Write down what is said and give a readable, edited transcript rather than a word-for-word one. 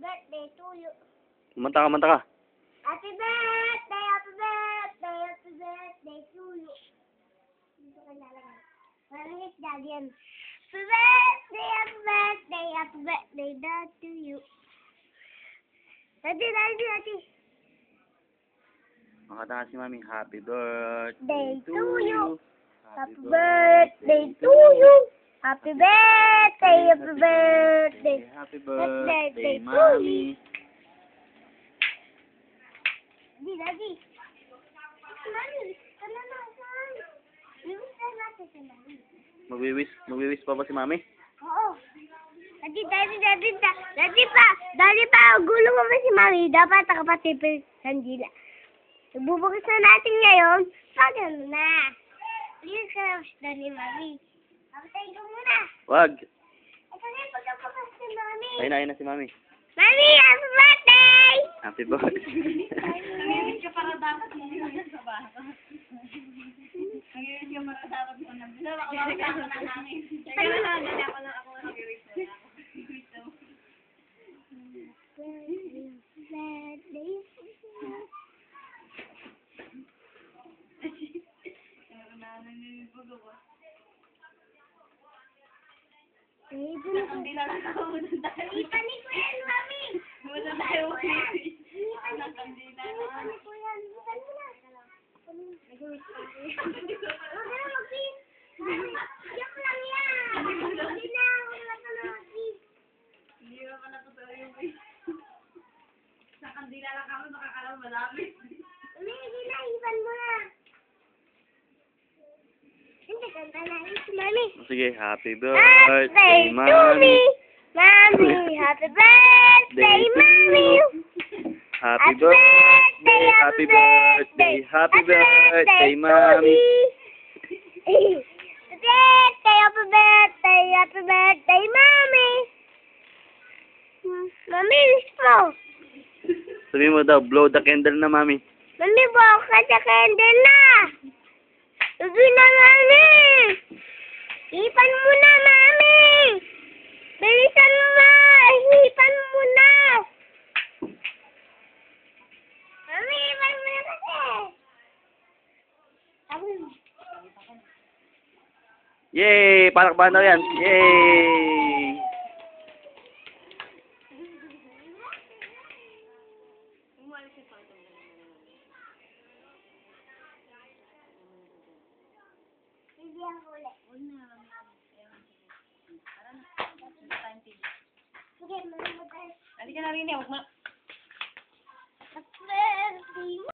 Birthday to you. Manta ka. Happy birthday, happy birthday, happy birthday to you. Dito ka lalagay. Parang hit dad yan. Happy birthday, happy birthday, happy birthday dad to you. Daddy. Makata nga si Mami. Happy birthday Day to you. Happy birthday to you. Happy birthday, happy birthday. Happy Birthday birthday, to Mami. Daddy. Mami, sana na, saan? Iwis na natin si Mami. Magwiwis pa ba si Mami? Oo. Daddy pa, gulo mo ba si Mami? Dapat nakapatipid sandila. Bubukas na natin ngayon. Pag ano na. Please ka na ni Mami. Kapatayin ko muna. Wag. Ito na yung pagkabukas ni Mami. Ayun na si Mami. Mami, happy birthday! Happy birthday. Nangiwit ka para dapat hindi mo sa bata. Nangiwit ka para dapat mo na. Baka ako na hangin. Kaya lang, dali ako na ako nangiwit ko. Birthday. Hindi lang ako muna tayo. Ipanik ko yan, Mami! Muna tayo. Ipanik ko yan. Ipan mo na. Nag-uwit pa ako. Huwag ka na mag-pin. Joke lang yan. Hindi na. Wala ka na mag-pin. Hindi mo pa natutuwa yung sa kandila lang kami makakalaw madami. Hindi na. Ipan mo na. Hindi, kanta na si Mami. Sige, happy Birthday birthday, to Mami. me. Mami, happy birthday, Mami. Happy birthday, happy birthday, happy birthday, Mami. Happy birthday, Mami. Mami, wish mo. Sabihin mo daw, blow the candle na, Mami. Mami, buka ka sa candle na. Sabi na, Mami. Ipan mo na, Mami. Bilisan mo. Ipan mo na. Mami, ipan mo na kasi. Yay! Palakpakan daw yan. Yay! Hindi ako ulit. Sige, manood tayo. Halika na rin eh, huwag